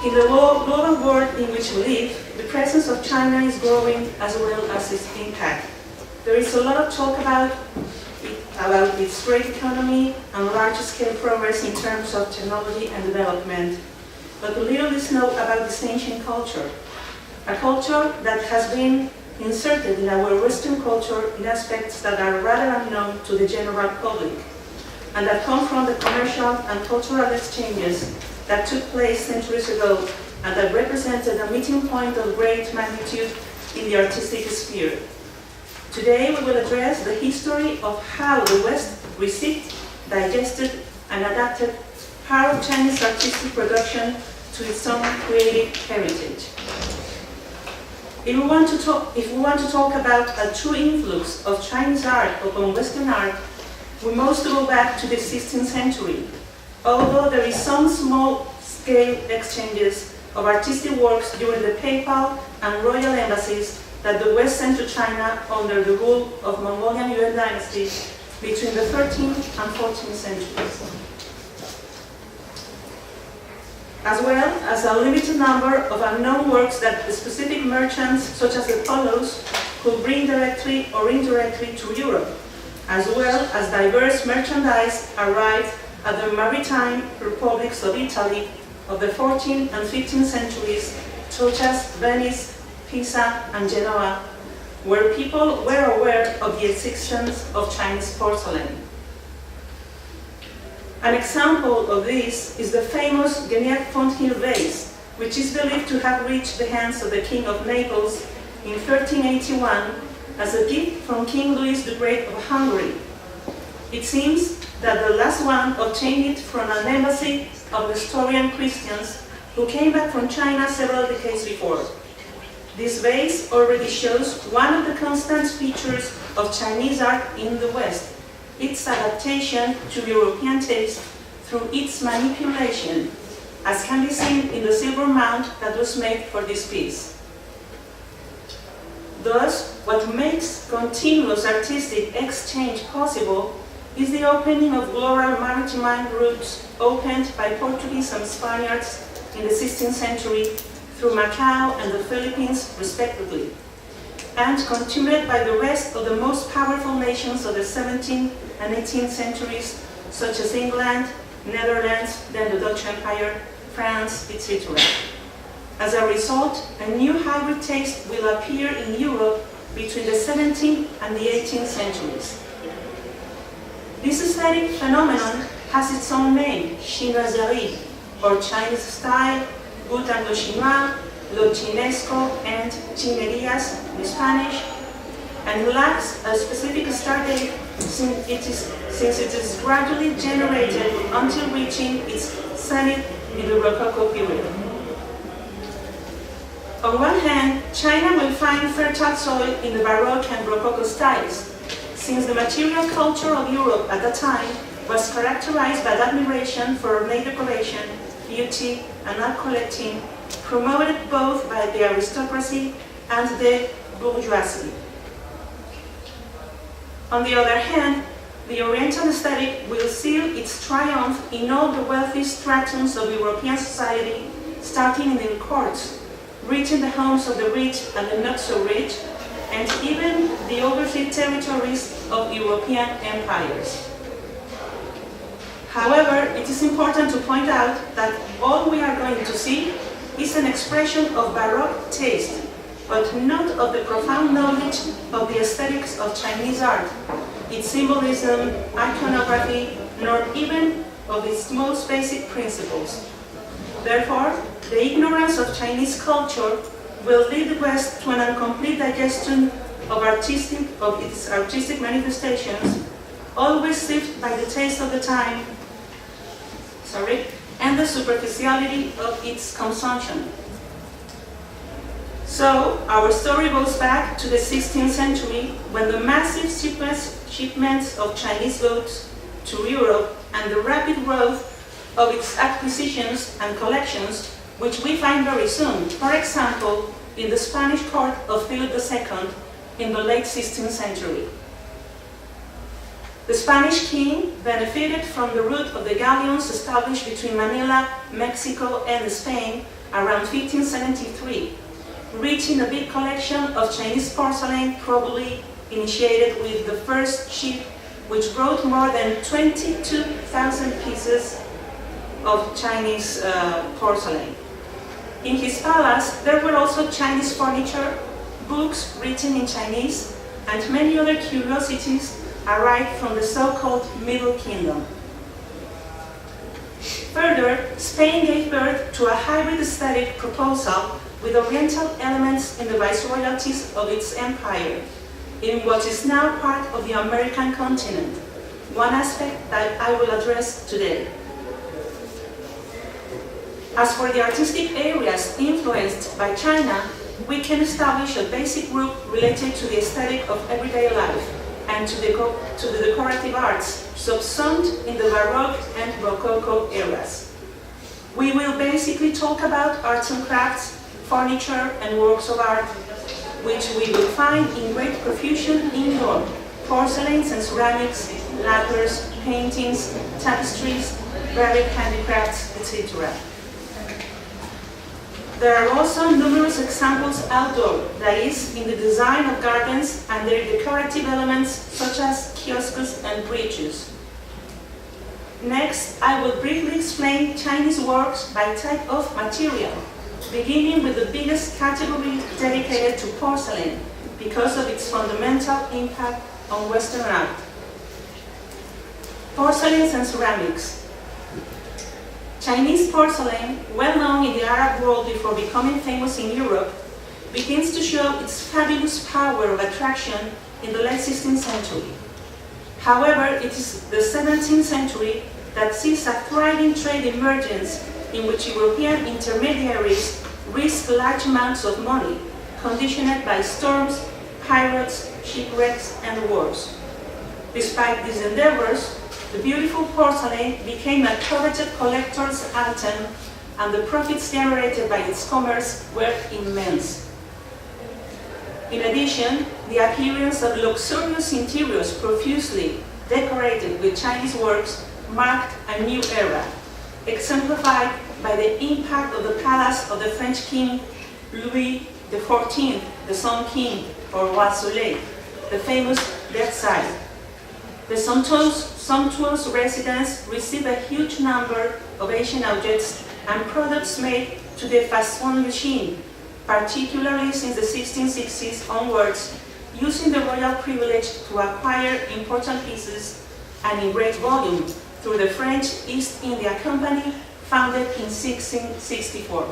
In the global world in which we live, the presence of China is growing as well as its impact. There is a lot of talk about its great economy and large-scale progress in terms of technology and development. But little is known about this ancient culture, a culture that has been inserted in our Western culture in aspects that are rather unknown to the general public, and that come from the commercial and cultural exchanges that took place centuries ago and that represented a meeting point of great magnitude in the artistic sphere. Today we will address the history of how the West received, digested, and adapted part of Chinese artistic production to its own creative heritage. If we want to talk about a true influx of Chinese art upon Western art, we must go back to the 16th century, although there is some small-scale exchanges of artistic works during the papal and royal embassies that the West sent to China under the rule of Mongolian Yuan dynasty between the 13th and 14th centuries, as well as a limited number of unknown works that specific merchants, such as the Polos, could bring directly or indirectly to Europe, as well as diverse merchandise arrived at the maritime republics of Italy of the 14th and 15th centuries, such as Venice, Pisa, and Genoa, where people were aware of the existence of Chinese porcelain. An example of this is the famous Guignard Fonthill vase, which is believed to have reached the hands of the King of Naples in 1381 as a gift from King Louis the Great of Hungary. It seems that the last one obtained it from an embassy of Nestorian Christians who came back from China several decades before. This vase already shows one of the constant features of Chinese art in the West, its adaptation to European taste through its manipulation, as can be seen in the silver mount that was made for this piece. Thus, what makes continuous artistic exchange possible is the opening of global maritime routes opened by Portuguese and Spaniards in the 16th century through Macau and the Philippines, respectively, and continued by the rest of the most powerful nations of the 17th and 18th centuries, such as England, Netherlands, then the Dutch Empire, France, etc. As a result, a new hybrid taste will appear in Europe between the 17th and the 18th centuries. This aesthetic phenomenon has its own name, chinoiserie, or Chinese style, Goût Indo-Chinois, Lo Chinesco, and Chinerías in Spanish, and lacks a specific start date since it is gradually generated until reaching its zenith in the Rococo period. On one hand, China will find fertile soil in the Baroque and Rococo styles, since the material culture of Europe at that time was characterized by admiration for ornate decoration, beauty, and art collecting, promoted both by the aristocracy and the bourgeoisie. On the other hand, the Oriental aesthetic will seal its triumph in all the wealthy stratums of European society, starting in the courts, reaching the homes of the rich and the not so rich, and even the overseas territories of European empires. However, it is important to point out that all we are going to see is an expression of Baroque taste, but not of the profound knowledge of the aesthetics of Chinese art, its symbolism, iconography, nor even of its most basic principles. Therefore, the ignorance of Chinese culture will lead the West to an incomplete digestion of its artistic manifestations, always sieved by the taste of the time, and the superficiality of its consumption. So, our story goes back to the 16th century, when the massive shipments of Chinese goods to Europe and the rapid growth of its acquisitions and collections, which we find very soon, for example, in the Spanish court of Philip II in the late 16th century. The Spanish king benefited from the route of the galleons established between Manila, Mexico, and Spain, around 1573, reaching a big collection of Chinese porcelain, probably initiated with the first ship, which brought more than 22,000 pieces of Chinese porcelain. In his palace, there were also Chinese furniture, books written in Chinese, and many other curiosities arrived from the so-called Middle Kingdom. Further, Spain gave birth to a hybrid aesthetic proposal with Oriental elements in the viceroyalties of its empire, in what is now part of the American continent, one aspect that I will address today. As for the artistic areas influenced by China, we can establish a basic group related to the aesthetic of everyday life and to the decorative arts subsumed in the Baroque and Rococo eras. We will basically talk about arts and crafts, furniture and works of art, which we will find in great profusion in Europe: porcelains and ceramics, lacquers, paintings, tapestries, varied handicrafts, etc. There are also numerous examples outdoor, that is, in the design of gardens and their decorative elements such as kiosks and bridges. Next, I will briefly explain Chinese works by type of material, beginning with the biggest category dedicated to porcelain because of its fundamental impact on Western art. Porcelains and ceramics. Chinese porcelain, well known in the Arab world before becoming famous in Europe, begins to show its fabulous power of attraction in the late 16th century. However, it is the 17th century that sees a thriving trade emergence in which European intermediaries risk large amounts of money, conditioned by storms, pirates, shipwrecks, and wars. Despite these endeavors, the beautiful porcelain became a coveted collector's item, and the profits generated by its commerce were immense. In addition, the appearance of luxurious interiors profusely decorated with Chinese works marked a new era, exemplified by the impact of the palace of the French king Louis XIV, the Sun King, or Roi Soleil, the famous Versailles. The sumptuous residence received a huge number of Asian objects and products made to the façon machine, particularly since the 1660s onwards, using the royal privilege to acquire important pieces and in great volume through the French East India Company, founded in 1664.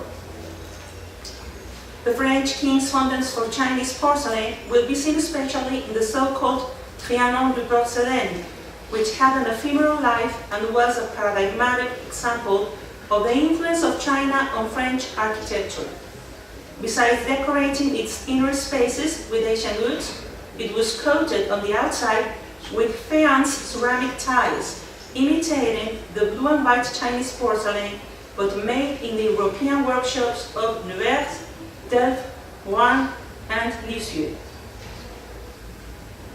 The French king's fondness for Chinese porcelain will be seen especially in the so-called Trianon de Porcelaine, which had an ephemeral life and was a paradigmatic example of the influence of China on French architecture. Besides decorating its inner spaces with Asian goods, it was coated on the outside with faience ceramic tiles, imitating the blue and white Chinese porcelain, but made in the European workshops of Nevers, Delft, Rouen, and Lisieux.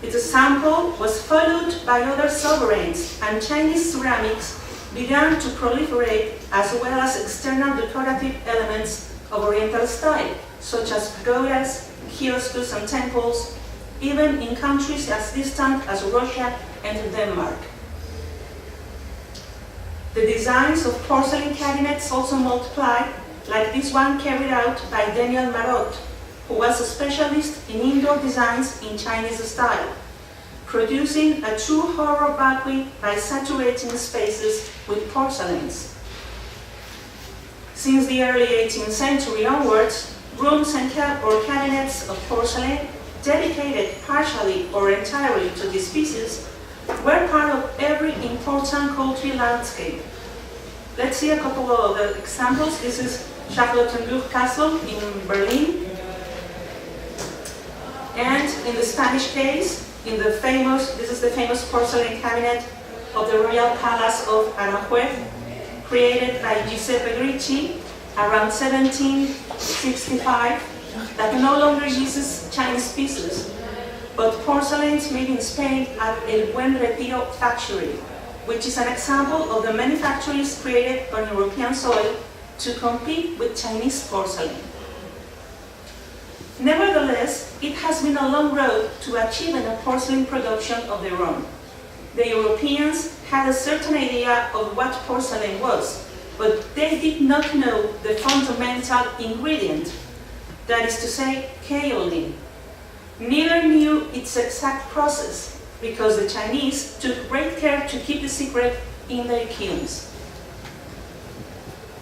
Its example was followed by other sovereigns, and Chinese ceramics began to proliferate, as well as external decorative elements of Oriental style, such as pagodas, kiosks, and temples, even in countries as distant as Russia and Denmark. The designs of porcelain cabinets also multiplied, like this one carried out by Daniel Marot, who was a specialist in indoor designs in Chinese style, producing a true horror vacui by saturating spaces with porcelains. Since the early 18th century onwards, rooms and cabinets of porcelain dedicated partially or entirely to these pieces were part of every important cultural landscape. Let's see a couple of the examples. This is Charlottenburg Castle in Berlin. And in the Spanish case, this is the famous porcelain cabinet of the Royal Palace of Aranjuez, created by Giuseppe Gricci around 1765, that no longer uses Chinese pieces, but porcelains made in Spain at El Buen Retiro factory, which is an example of the many factories created on European soil to compete with Chinese porcelain. Nevertheless, it has been a long road to achieving a porcelain production of their own. The Europeans had a certain idea of what porcelain was, but they did not know the fundamental ingredient, that is to say, kaolin. Neither knew its exact process, because the Chinese took great care to keep the secret in their kilns.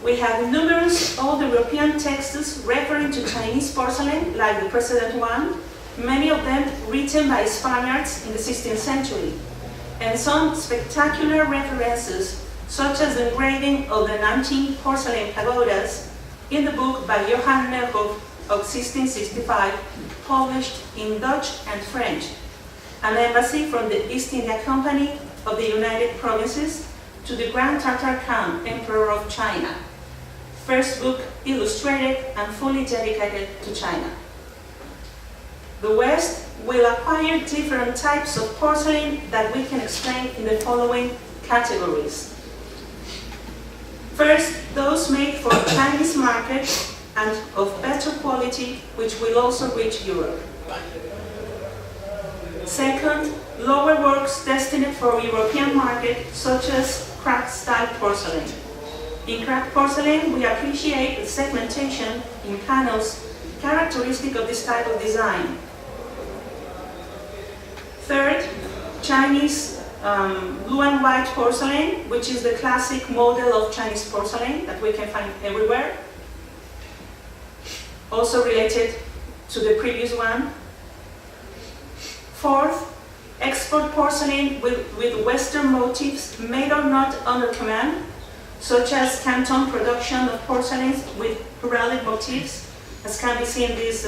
We have numerous old European texts referring to Chinese porcelain, like the precedent one, many of them written by Spaniards in the 16th century, and some spectacular references, such as the engraving of the Nanjing porcelain pagodas in the book by Johann Neuhoff of 1665, published in Dutch and French, an embassy from the East India Company of the United Provinces to the Grand Tartar Khan, Emperor of China. First book illustrated and fully dedicated to China. The West will acquire different types of porcelain that we can explain in the following categories. First, those made for Chinese market and of better quality, which will also reach Europe. Second, lower works destined for European market, such as craft-style porcelain. In craft porcelain, we appreciate the segmentation in panels characteristic of this type of design. Third, Chinese blue and white porcelain, which is the classic model of Chinese porcelain that we can find everywhere. Also related to the previous one. Fourth, export porcelain with Western motifs made or not under command, such as Canton production of porcelains with heraldic motifs, as can be seen in this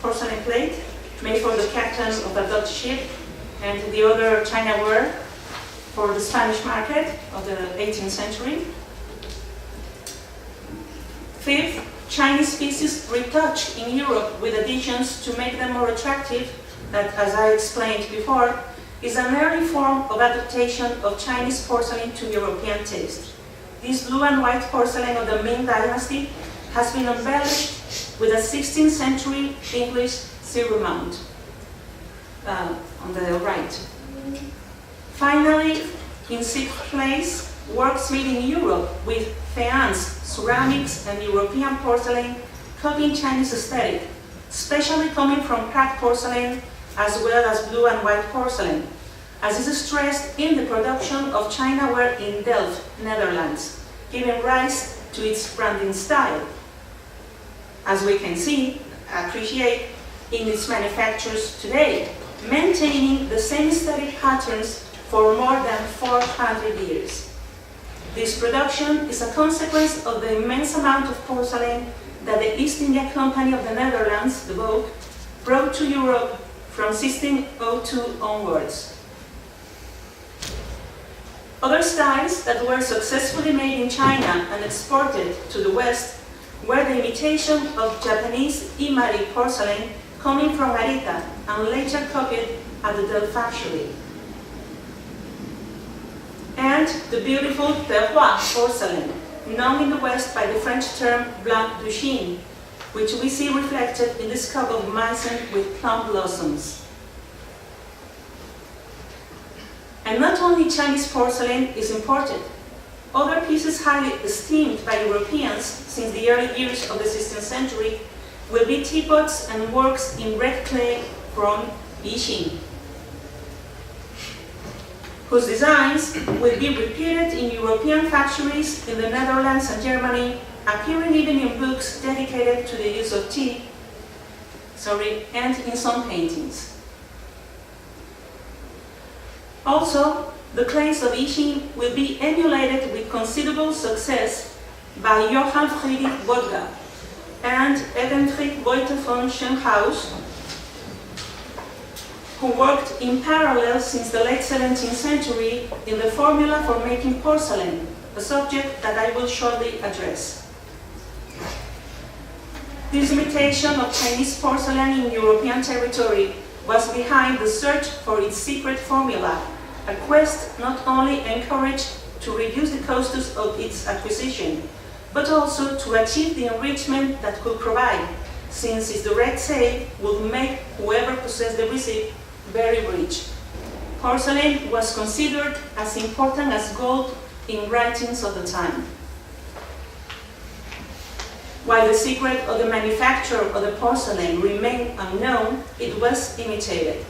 porcelain plate made for the captain of a Dutch ship, and the other China ware for the Spanish market of the 18th century. Fifth, Chinese pieces retouched in Europe with additions to make them more attractive, that, as I explained before, is an early form of adaptation of Chinese porcelain to European taste. This blue and white porcelain of the Ming Dynasty has been embellished with a 16th century English zero mount on the right. Finally, in sixth place, works made in Europe with faience, ceramics, and European porcelain copying Chinese aesthetic, especially coming from cracked porcelain as well as blue and white porcelain, as is stressed in the production of China ware in Delft, Netherlands, giving rise to its branding style, as we can see, appreciate in its manufacturers today, maintaining the same aesthetic patterns for more than 400 years. This production is a consequence of the immense amount of porcelain that the East India Company of the Netherlands, the Vogue, brought to Europe from 1602 onwards. Other styles that were successfully made in China and exported to the West were the imitation of Japanese Imari porcelain coming from Arita and later copied at the Delft factory, and the beautiful terroir porcelain, known in the West by the French term blanc de Chine, which we see reflected in this cup of Meissen with plum blossoms. And not only Chinese porcelain is imported. Other pieces highly esteemed by Europeans since the early years of the 16th century will be teapots and works in red clay from Yixing, whose designs will be repeated in European factories in the Netherlands and Germany, appearing even in books dedicated to the use of tea, and in some paintings. Also, the clays of Yixing will be emulated with considerable success by Johann Friedrich Bodga and Edenfried Beuter von Schönhaus, who worked in parallel since the late 17th century in the formula for making porcelain, a subject that I will shortly address. This imitation of Chinese porcelain in European territory was behind the search for its secret formula, a quest not only encouraged to reduce the costs of its acquisition, but also to achieve the enrichment that could provide, since its direct sale would make whoever possessed the receipt very rich. Porcelain was considered as important as gold in writings of the time. While the secret of the manufacture of the porcelain remained unknown, it was imitated.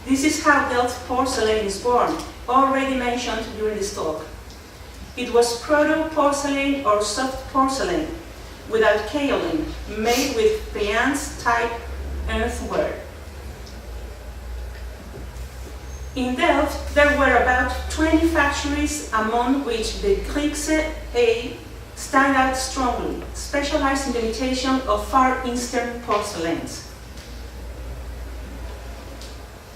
This is how Delft porcelain is born, already mentioned during this talk. It was proto-porcelain or soft porcelain, without kaolin, made with faience-type earthenware. In Delft, there were about 20 factories, among which the Griekse A stand out strongly, specialized in the imitation of Far Eastern porcelains.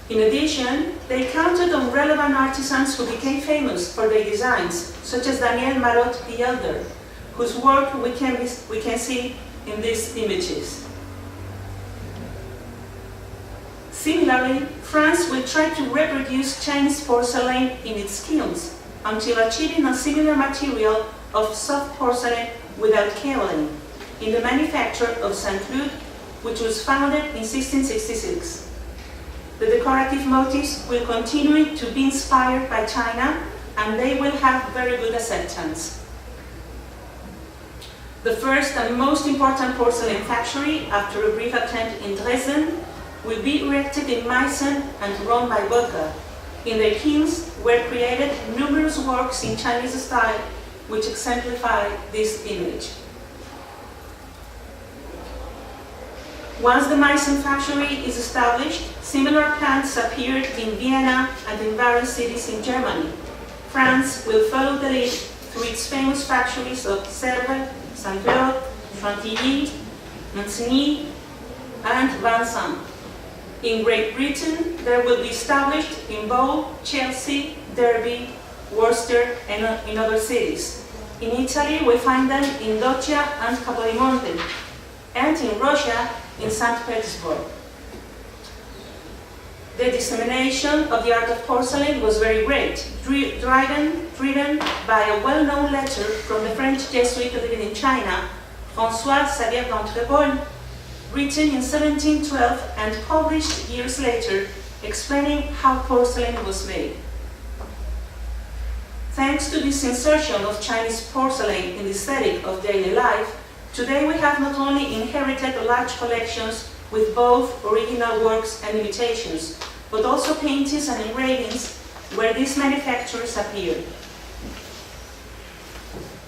In addition, they counted on relevant artisans who became famous for their designs, such as Daniel Marot the Elder, whose work we can see in these images. Similarly, France will try to reproduce Chinese porcelain in its kilns until achieving a similar material of soft porcelain without kaolin in the manufacture of St. Cloud, which was founded in 1666. The decorative motifs will continue to be inspired by China, and they will have very good acceptance. The first and most important porcelain factory, after a brief attempt in Dresden, will be erected in Meissen and run by Vodka. In their kilns were created numerous works in Chinese style which exemplify this image. Once the Meissen factory is established, similar plants appeared in Vienna and in various cities in Germany. France will follow the lead through its famous factories of Sèvres, Saint-Claude, Chantilly, Mancini, and Vincennes. In Great Britain, there will be established in Bow, Chelsea, Derby, Worcester, and in other cities. In Italy, we find them in Doccia and Capodimonte, and in Russia, in St. Petersburg. The dissemination of the art of porcelain was very great, driven by a well-known letter from the French Jesuit living in China, François Xavier d'Entrepol, written in 1712 and published years later, explaining how porcelain was made. Thanks to this insertion of Chinese porcelain in the aesthetic of daily life, today we have not only inherited large collections with both original works and imitations, but also paintings and engravings where these manufacturers appeared.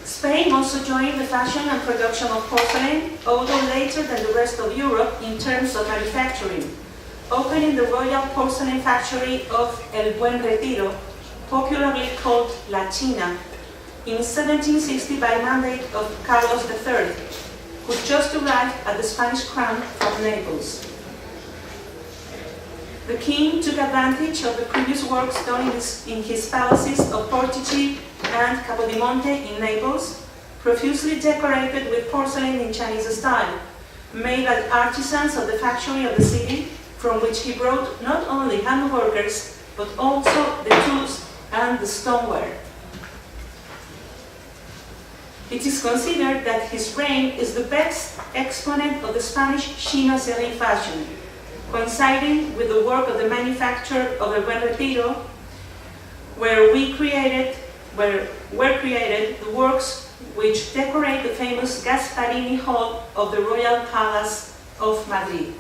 Spain also joined the fashion and production of porcelain, although later than the rest of Europe in terms of manufacturing, opening the Royal Porcelain Factory of El Buen Retiro, popularly called La China, in 1760 by mandate of Carlos III, who just arrived at the Spanish crown from Naples. The king took advantage of the previous works done in his palaces of Portici and Capodimonte in Naples, profusely decorated with porcelain in Chinese style, made by artisans of the factory of the city, from which he brought not only hand workers, but also the tools and the stoneware. It is considered that his reign is the best exponent of the Spanish chinoiserie fashion, coinciding with the work of the manufacture of El Buen Retiro, where were created the works which decorate the famous Gasparini Hall of the Royal Palace of Madrid.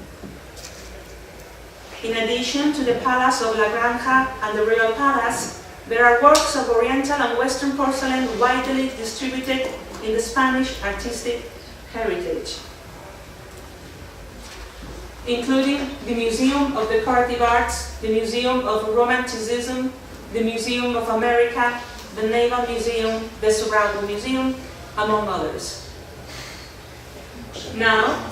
In addition to the Palace of La Granja and the Royal Palace, there are works of Oriental and Western porcelain widely distributed in the Spanish artistic heritage, including the Museum of Decorative Arts, the Museum of Romanticism, the Museum of America, the Naval Museum, the Surrounding Museum, among others. Now,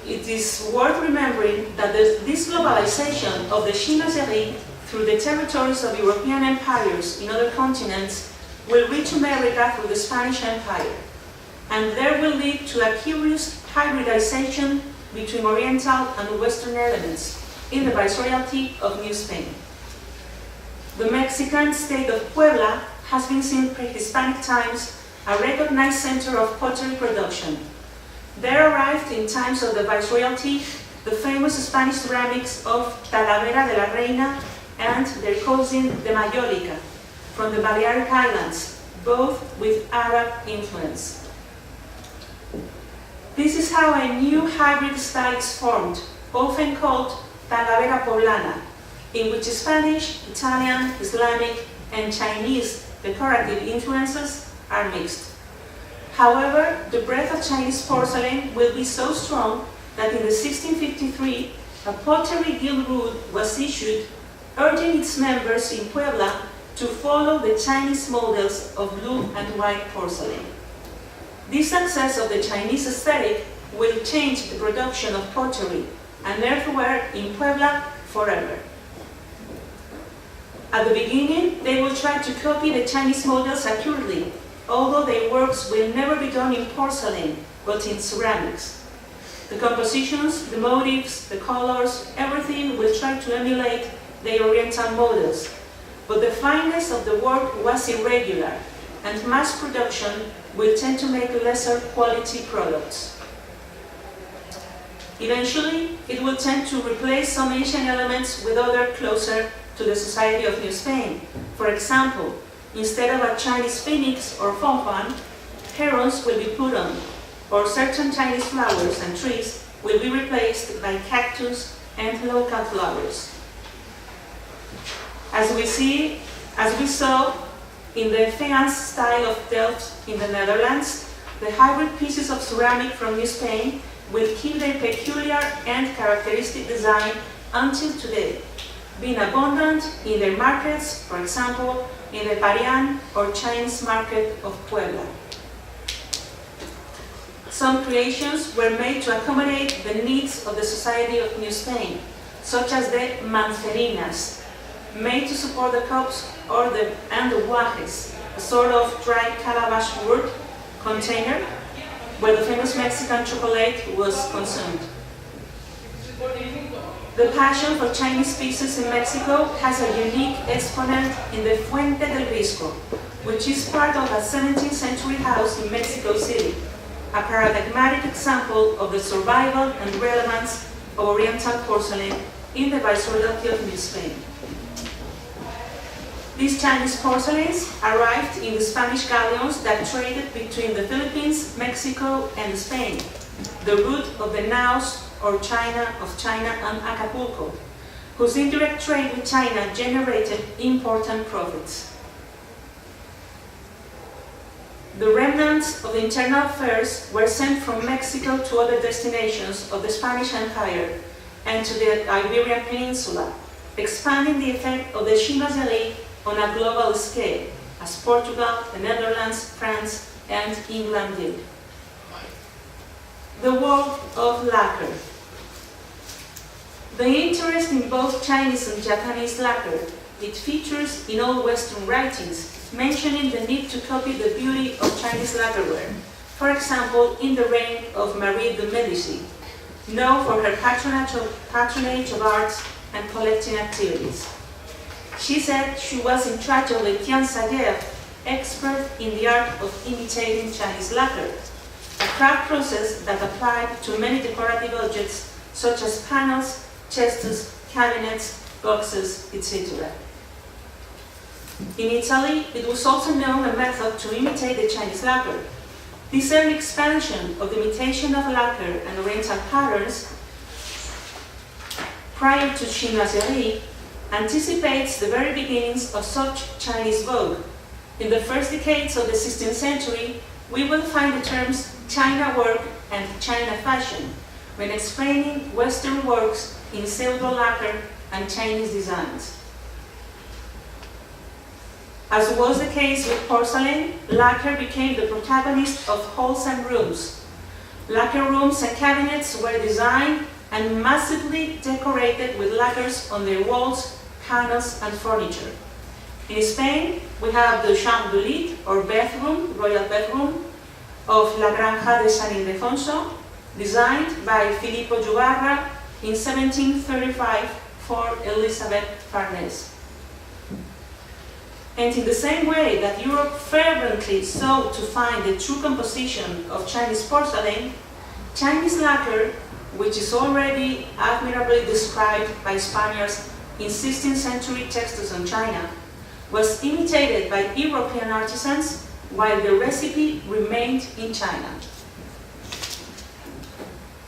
it is worth remembering that this globalization of the chinoiserie through the territories of European empires in other continents will reach America through the Spanish Empire, and there will lead to a curious hybridization between Oriental and Western elements in the Viceroyalty of New Spain. The Mexican state of Puebla has been since pre-Hispanic times a recognized center of pottery production. There arrived in times of the Viceroyalty the famous Spanish ceramics of Talavera de la Reina and their cousin de Mayólica from the Balearic Islands, both with Arab influence. This is how a new hybrid style is formed, often called Talavera Poblana, in which Spanish, Italian, Islamic, and Chinese decorative influences are mixed. However, the breadth of Chinese porcelain will be so strong that in 1653, a pottery guild rule was issued urging its members in Puebla to follow the Chinese models of blue and white porcelain. This success of the Chinese aesthetic will change the production of pottery and earthenware in Puebla forever. At the beginning, they will try to copy the Chinese models accurately, although their works will never be done in porcelain, but in ceramics. The compositions, the motifs, the colors, everything will try to emulate the Oriental models, but the fineness of the work was irregular, and mass production will tend to make lesser quality products. Eventually, it will tend to replace some Asian elements with other closer to the society of New Spain. For example, instead of a Chinese phoenix or fonfan, herons will be put on, or certain Chinese flowers and trees will be replaced by cactus and local flowers. As we saw in the faience style of Delft in the Netherlands, the hybrid pieces of ceramic from New Spain will keep their peculiar and characteristic design until today, being abundant in their markets, for example, in the Parian or Chinese market of Puebla. Some creations were made to accommodate the needs of the society of New Spain, such as the mancerinas, made to support the cups, and the guajes, a sort of dry calabash wood container where the famous Mexican chocolate was consumed. The passion for Chinese pieces in Mexico has a unique exponent in the Fuente del Risco, which is part of a 17th century house in Mexico City, a paradigmatic example of the survival and relevance of Oriental porcelain in the Viceroyalty of New Spain. These Chinese porcelains arrived in the Spanish galleons that traded between the Philippines, Mexico, and Spain, the route of the naos or China of China and Acapulco, whose indirect trade with China generated important profits. The remnants of internal affairs were sent from Mexico to other destinations of the Spanish Empire and to the Iberian Peninsula, expanding the effect of the chinoiserie on a global scale, as Portugal, the Netherlands, France, and England did. The world of lacquer. The interest in both Chinese and Japanese lacquer, it features in all Western writings, mentioning the need to copy the beauty of Chinese lacquerware, for example, in the reign of Marie de Medici, known for her patronage of arts and collecting activities. She said she was in charge of the Tiansayer, expert in the art of imitating Chinese lacquer, a craft process that applied to many decorative objects such as panels, chests, cabinets, boxes, etc. In Italy, it was also known a method to imitate the Chinese lacquer. This early expansion of the imitation of lacquer and Oriental patterns prior to chinoiserie anticipates the very beginnings of such Chinese vogue. In the first decades of the 16th century, we will find the terms China work and China fashion when explaining Western works in pseudo lacquer and Chinese designs. As was the case with porcelain, lacquer became the protagonist of halls and rooms. Lacquer rooms and cabinets were designed and massively decorated with lacquers on their walls, panels, and furniture. In Spain, we have the chambre de lit, or bathroom, royal bathroom, of La Granja de San Ildefonso, designed by Filippo Jugarra in 1735 for Elizabeth Farnese. And in the same way that Europe fervently sought to find the true composition of Chinese porcelain, Chinese lacquer, which is already admirably described by Spaniards in 16th century texts on China, was imitated by European artisans while the recipe remained in China.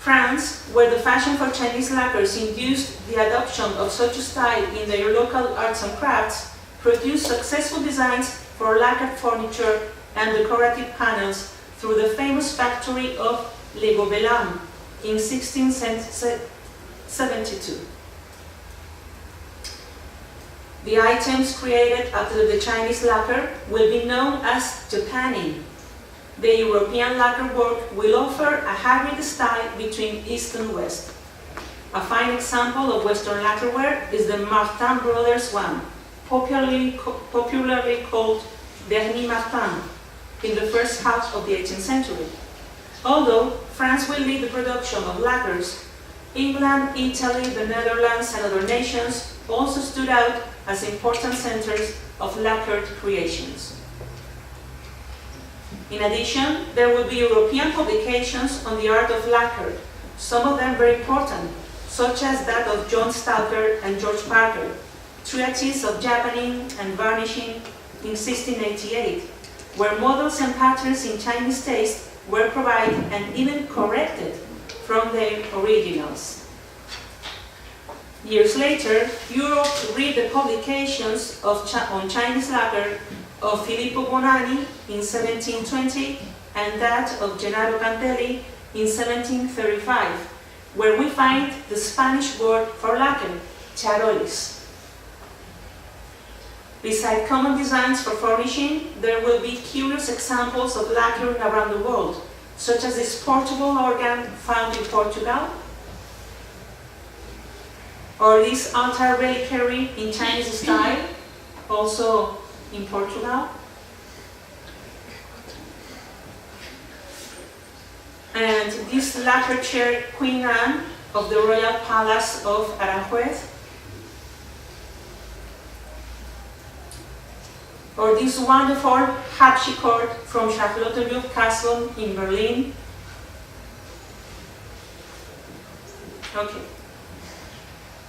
France, where the fashion for Chinese lacquers induced the adoption of such a style in their local arts and crafts, produced successful designs for lacquered furniture and decorative panels through the famous factory of Le Gobelin in 1672. The items created after the Chinese lacquer will be known as Japanning. The European lacquer work will offer a hybrid style between East and West. A fine example of Western lacquerware is the Martin Brothers one, popularly called Vernis Martin, in the first half of the 18th century. Although France will lead the production of lacquers, England, Italy, the Netherlands, and other nations also stood out as important centers of lacquered creations. In addition, there will be European publications on the art of lacquer, some of them very important, such as that of John Stalker and George Parker, treatise of japanning and varnishing in 1688, where models and patterns in Chinese taste were provided and even corrected from their originals. Years later, Europe read the publications on Chinese lacquer of Filippo Bonanni in 1720 and that of Gennaro Cantelli in 1735, where we find the Spanish word for lacquer, charoles. Beside common designs for furnishing, there will be curious examples of lacquering around the world, such as this portable organ found in Portugal, or this altar reliquary in Chinese style, also in Portugal. And this lacquer chair Queen Anne of the Royal Palace of Aranjuez. Or this wonderful harpsichord from Charlottenburg Castle in Berlin. Okay.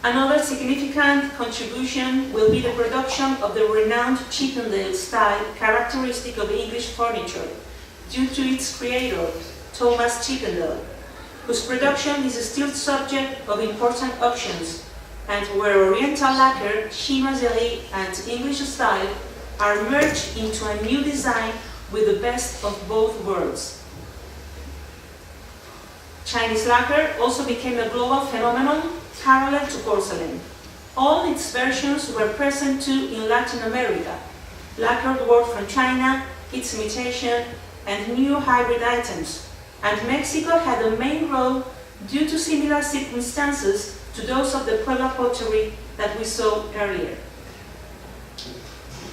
Another significant contribution will be the production of the renowned Chippendale style characteristic of English furniture, due to its creator, Thomas Chippendale, whose production is still subject of important auctions, and where Oriental lacquer, chinoiserie, and English style are merged into a new design with the best of both worlds. Chinese lacquer also became a global phenomenon parallel to porcelain. All its versions were present too in Latin America. Lacquered work from China, its imitation, and new hybrid items. And Mexico had a main role due to similar circumstances to those of the Puebla pottery that we saw earlier.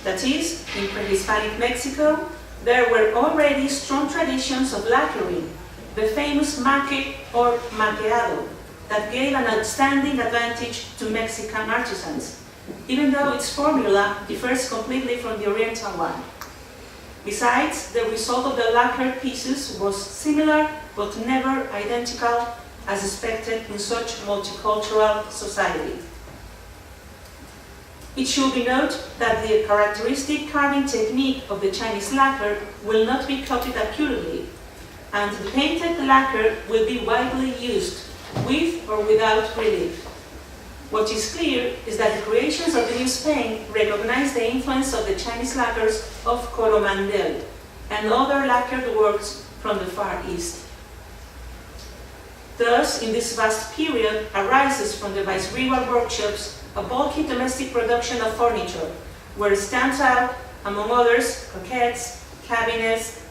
That is, in pre-Hispanic Mexico, there were already strong traditions of lacquering, the famous maque or maqueado, that gave an outstanding advantage to Mexican artisans, even though its formula differs completely from the Oriental one. Besides, the result of the lacquered pieces was similar but never identical as expected in such multicultural society. It should be noted that the characteristic carving technique of the Chinese lacquer will not be copied accurately, and the painted lacquer will be widely used, with or without relief. What is clear is that the creations of the New Spain recognize the influence of the Chinese lacquers of Coromandel and other lacquered works from the Far East. Thus, in this vast period arises from the viceregal workshops a bulky domestic production of furniture, where stands out, among others, croquettes, cabinets,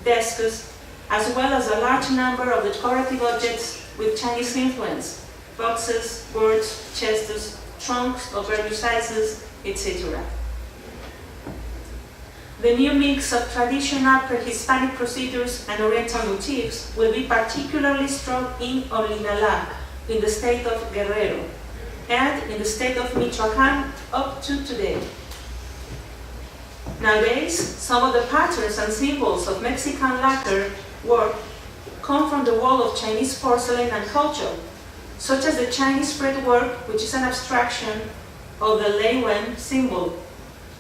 desks, as well as a large number of decorative objects with Chinese influence, boxes, boards, chests, trunks of various sizes, etc. The new mix of traditional pre-Hispanic procedures and Oriental motifs will be particularly strong in Olinalá, in the state of Guerrero, and in the state of Michoacán up to today. Nowadays, some of the patterns and symbols of Mexican lacquer work come from the world of Chinese porcelain and culture, such as the Chinese fretwork, which is an abstraction of the Lei Wen symbol,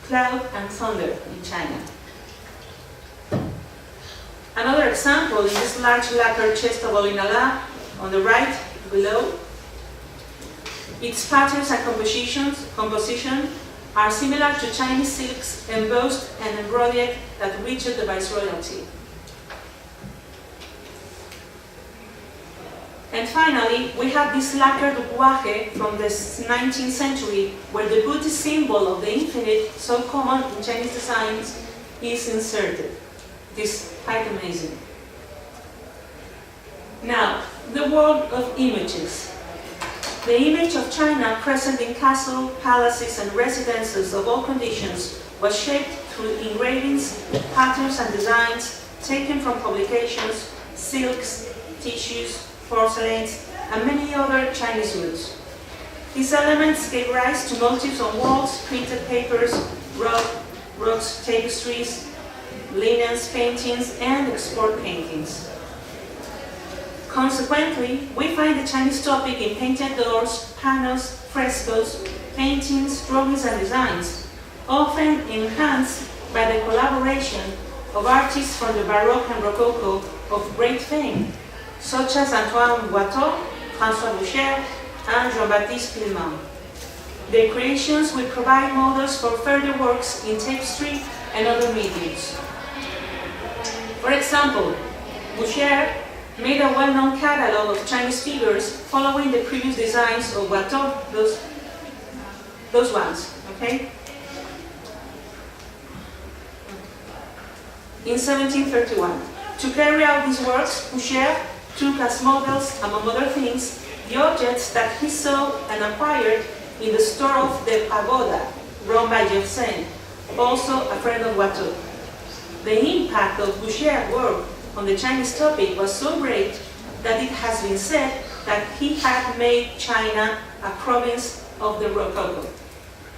cloud and thunder in China. Another example is this large lacquer chest of Linaje on the right below. Its patterns and composition are similar to Chinese silks embossed and embroidered that reached the viceroyalty. And finally, we have this lacquered guaje from the 19th century, where the Buddhist symbol of the infinite, so common in Chinese designs, is inserted. It is quite amazing. Now, the world of images. The image of China present in castles, palaces, and residences of all conditions was shaped through engravings, patterns, and designs taken from publications, silks, tissues, porcelains, and many other Chinese goods. These elements gave rise to motifs on walls, printed papers, rugs, tapestries, linens, paintings, and export paintings. Consequently, we find the Chinese topic in painted doors, panels, frescoes, paintings, drawings, and designs, often enhanced by the collaboration of artists from the Baroque and Rococo of great fame, such as Antoine Watteau, François Boucher, and Jean-Baptiste Pilman. Their creations will provide models for further works in tapestry and other mediums. For example, Boucher made a well-known catalog of Chinese figures following the previous designs of Watteau, those ones, okay? In 1731. To carry out these works, Boucher took as models, among other things, the objects that he saw and acquired in the store of the Pagoda, run by Yersin, also a friend of Watteau. The impact of Boucher's work on the Chinese topic was so great that it has been said that he had made China a province of the Rococo.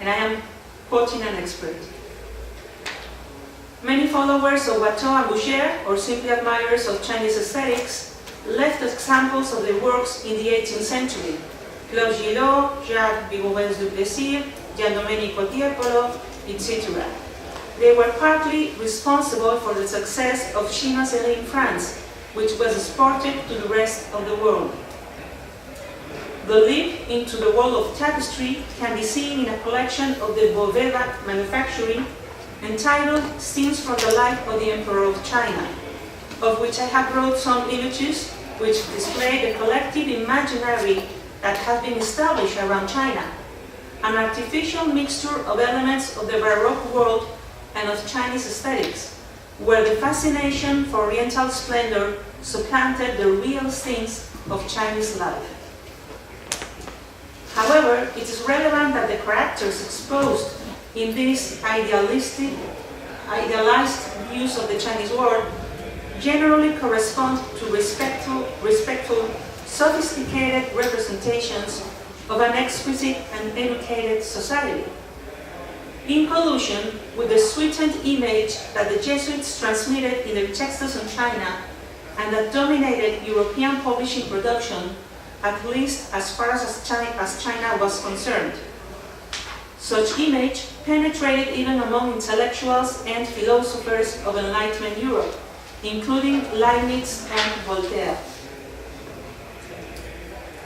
And I am quoting an expert. Many followers of Watteau and Boucher, or simply admirers of Chinese aesthetics, left examples of their works in the 18th century. Claude Gillot, Jacques Vigoureux Duplessis, Gian Domenico Tiepolo, etc. They were partly responsible for the success of chinoiserie in France, which was exported to the rest of the world. The leap into the world of tapestry can be seen in a collection of the Beauvais manufacturing entitled Scenes from the Life of the Emperor of China, of which I have brought some images which display the collective imaginary that has been established around China, an artificial mixture of elements of the Baroque world and of Chinese aesthetics, where the fascination for Oriental splendor supplanted the real scenes of Chinese life. However, it is relevant that the characters exposed in these idealized views of the Chinese world generally correspond to respectful, sophisticated representations of an exquisite and educated society, in collusion with the sweetened image that the Jesuits transmitted in their texts on China and that dominated European publishing production, at least as far as China was concerned. Such image penetrated even among intellectuals and philosophers of Enlightenment Europe, including Leibniz and Voltaire.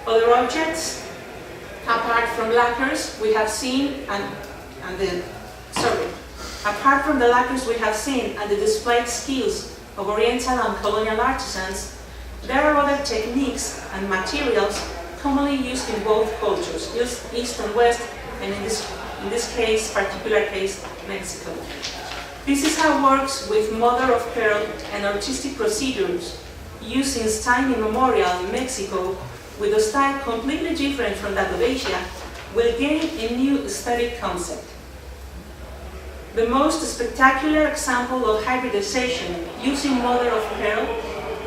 Other objects, apart from lacquers, we have seen apart from the lacquers we have seen and the displayed skills of Oriental and colonial artisans, there are other techniques and materials commonly used in both cultures, East and West, and in this particular case, Mexico. This is how works with mother of pearl and artistic procedures used since time immemorial in Mexico, with a style completely different from that of Asia, will gain a new aesthetic concept. The most spectacular example of hybridization using mother of pearl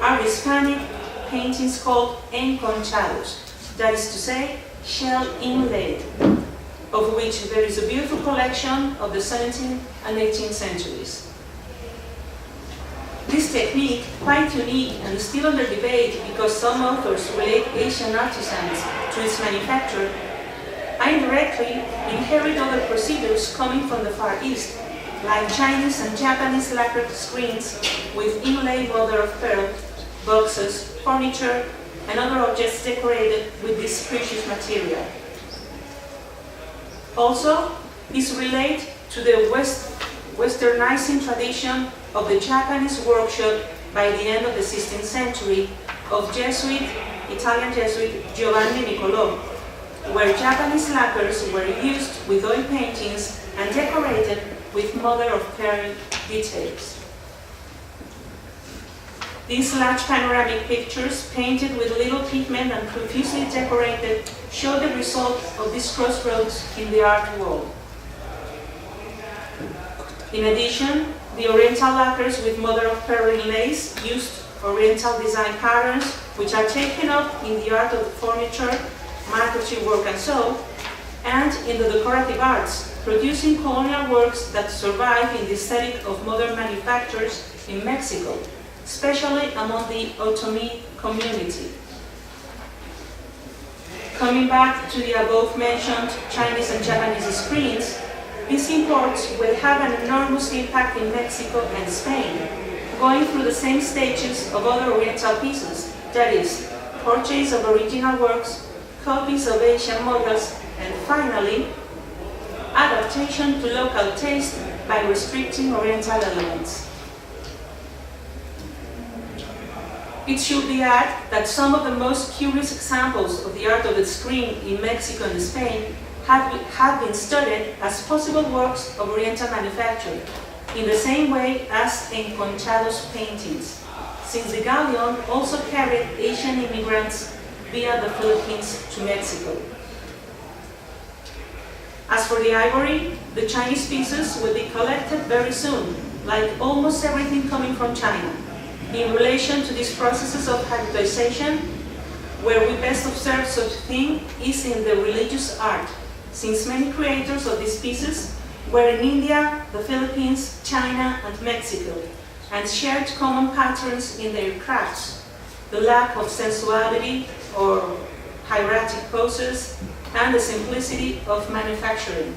are Hispanic paintings called enconchados, that is to say, shell inlaid. of which there is a beautiful collection of the 17th and 18th centuries. This technique, quite unique and still under debate because some authors relate Asian artisans to its manufacture, indirectly inherit other procedures coming from the Far East, like Chinese and Japanese lacquer screens with inlaid mother-of-pearl, boxes, furniture, and other objects decorated with this precious material. Also, is related to the westernizing tradition of the Japanese workshop by the end of the 16th century of Italian Jesuit Giovanni Niccolò, where Japanese lacquers were used with oil paintings and decorated with mother-of-pearl details. These large panoramic pictures, painted with little pigment and profusely decorated, show the result of this crossroads in the art world. In addition, the Oriental lacquers with mother-of-pearl inlays used Oriental design patterns, which are taken up in the art of the furniture, marquetry work and so, and in the decorative arts, producing colonial works that survive in the aesthetic of modern manufacturers in Mexico, especially among the Otomi community. Coming back to the above-mentioned Chinese and Japanese screens, these imports will have an enormous impact in Mexico and Spain, going through the same stages of other Oriental pieces, that is, purchase of original works, copies of Asian models, and finally, adaptation to local taste by restricting Oriental elements. It should be added that some of the most curious examples of the art of the screen in Mexico and Spain have been studied as possible works of Oriental manufacture, in the same way as Enconchados paintings, since the galleon also carried Asian immigrants via the Philippines to Mexico. As for the ivory, the Chinese pieces will be collected very soon, like almost everything coming from China. In relation to these processes of hybridization, where we best observe such a thing is in the religious art, since many creators of these pieces were in India, the Philippines, China, and Mexico, and shared common patterns in their crafts, the lack of sensuality or hieratic poses, and the simplicity of manufacturing.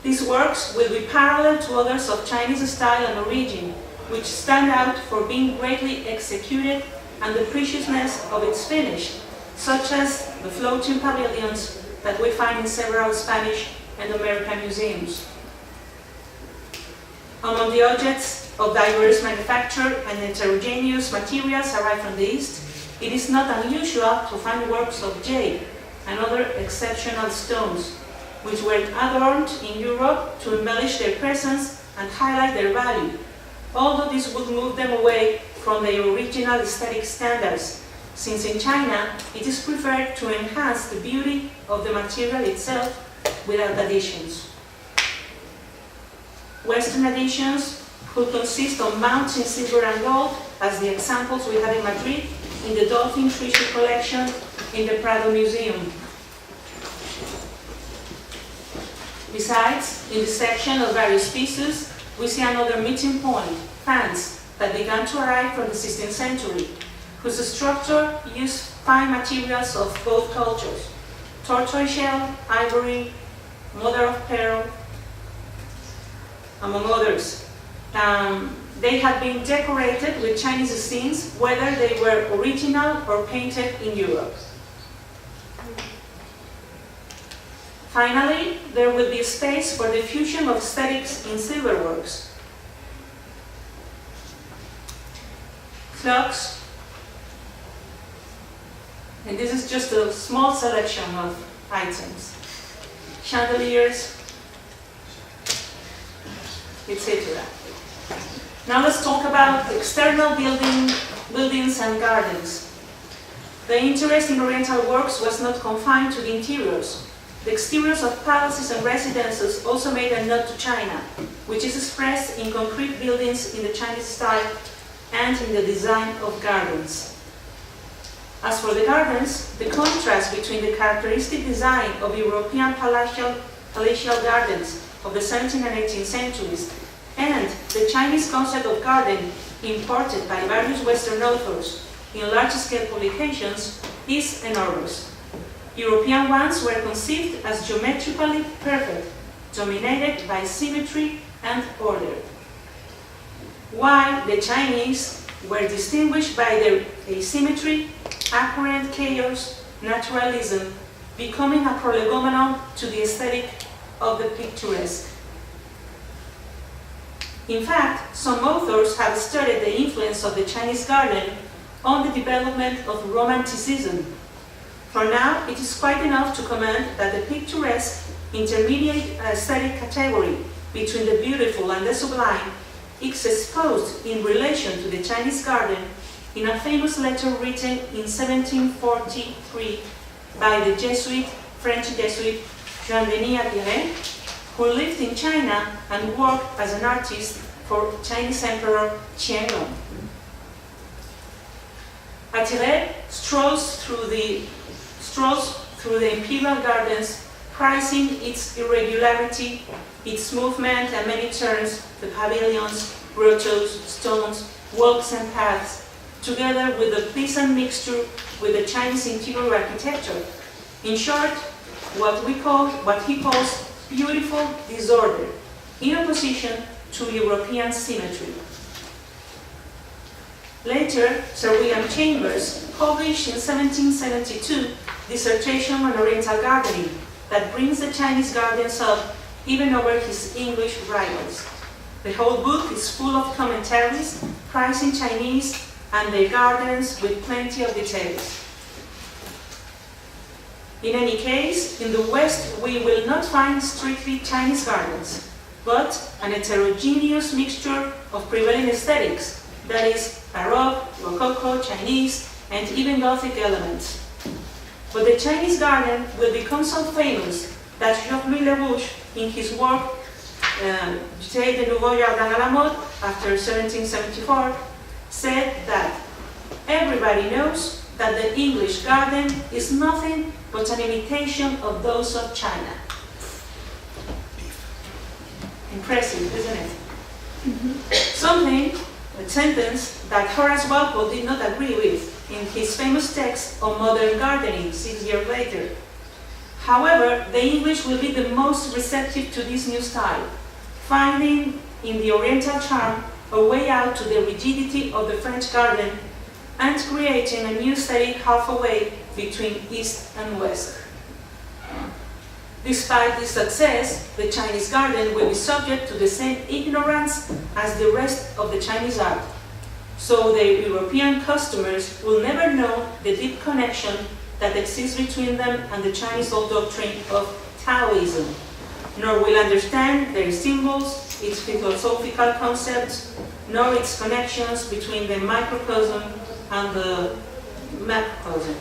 These works will be parallel to others of Chinese style and origin, which stand out for being greatly executed and the preciousness of its finish, such as the floating pavilions that we find in several Spanish and American museums. Among the objects of diverse manufacture and heterogeneous materials arrived from the East, it is not unusual to find works of jade and other exceptional stones, which were adorned in Europe to embellish their presence and highlight their value, although this would move them away from their original aesthetic standards, since in China it is preferred to enhance the beauty of the material itself without additions. Western additions could consist of mounts in silver and gold, as the examples we have in Madrid in the Dolphin Treasure Collection in the Prado Museum. Besides, in the section of various pieces, we see another meeting point, fans, that began to arrive from the 16th century, whose structure used fine materials of both cultures, tortoiseshell, ivory, mother-of-pearl, among others. They had been decorated with Chinese scenes, whether they were original or painted in Europe. Finally, there will be space for the fusion of aesthetics in silverworks. Clocks, and this is just a small selection of items. Chandeliers, etc. Now let's talk about external buildings and gardens. The interest in Oriental works was not confined to the interiors. The exteriors of palaces and residences also made a nod to China, which is expressed in concrete buildings in the Chinese style and in the design of gardens. As for the gardens, the contrast between the characteristic design of European palatial gardens of the 17th and 18th centuries and the Chinese concept of garden imported by various Western authors in large-scale publications is enormous. European ones were conceived as geometrically perfect, dominated by symmetry and order, while the Chinese were distinguished by their asymmetry, apparent chaos, naturalism, becoming a prolegomenon to the aesthetic of the picturesque. In fact, some authors have studied the influence of the Chinese garden on the development of Romanticism. For now, it is quite enough to comment that the picturesque intermediate aesthetic category between the beautiful and the sublime is exposed in relation to the Chinese garden in a famous letter written in 1743 by the French Jesuit Jean Denis Attiret, who lived in China and worked as an artist for Chinese Emperor Qianlong. Attiret strolls through the imperial gardens, prizing its irregularity, its movement and many turns, the pavilions, grottos, stones, walks and paths, together with the pleasant mixture with the Chinese interior architecture. In short, what he calls beautiful disorder, in opposition to European symmetry. Later, Sir William Chambers published in 1772 dissertation on Oriental gardening that brings the Chinese gardens up even over his English rivals. The whole book is full of commentaries praising Chinese and their gardens with plenty of details. In any case, in the West we will not find strictly Chinese gardens, but an heterogeneous mixture of prevailing aesthetics, that is, Baroque, Rococo, Chinese, and even Gothic elements. But the Chinese garden will become so famous that Geoffroy Lebouche, in his work Bouteille de Nouveau Jardin à la Mode, after 1774, said that everybody knows that the English garden is nothing but an imitation of those of China. Impressive, isn't it? Something, a sentence that Horace Walpole did not agree with in his famous text on modern gardening 6 years later. However, the English will be the most receptive to this new style, finding in the Oriental charm a way out to the rigidity of the French garden and creating a new aesthetic halfway between East and West. Despite this success, the Chinese garden will be subject to the same ignorance as the rest of the Chinese art, so the European customers will never know the deep connection that exists between them and the Chinese old doctrine of Taoism, nor will understand their symbols, its philosophical concepts, nor its connections between the microcosm and the macrocosm.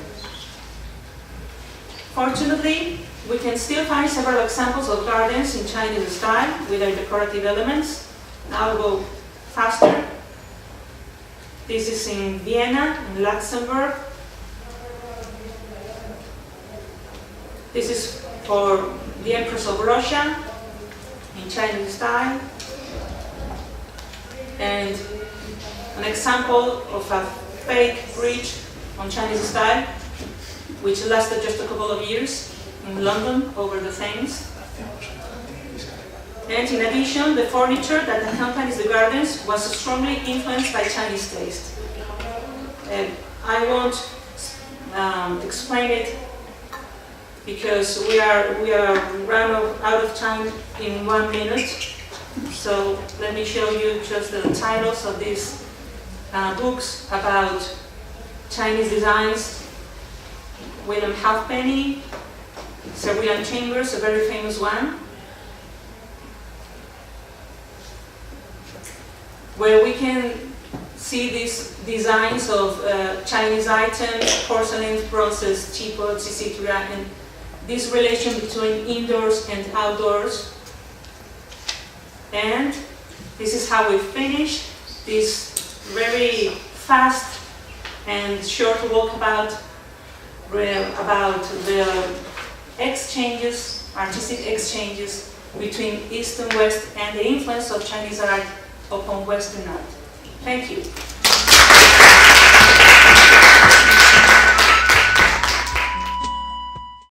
Fortunately, we can still find several examples of gardens in Chinese style with their decorative elements. Now I'll go faster. This is in Vienna, in Luxembourg. This is for the Empress of Russia in Chinese style. And an example of a fake bridge on Chinese style, which lasted just a couple of years in London over the Thames. And in addition, the furniture that accompanies the gardens was strongly influenced by Chinese taste. I won't explain it because we are run out of time in 1 minute. So let me show you just the titles of these books about Chinese designs. William Halfpenny, Sir William Chambers, a very famous one, where we can see these designs of Chinese items, porcelain, bronzes, teapots, etc., and this relation between indoors and outdoors. And this is how we finish this very fast and short walkabout about the exchanges, artistic exchanges between East and West, and the influence of Chinese art upon Western art. Thank you.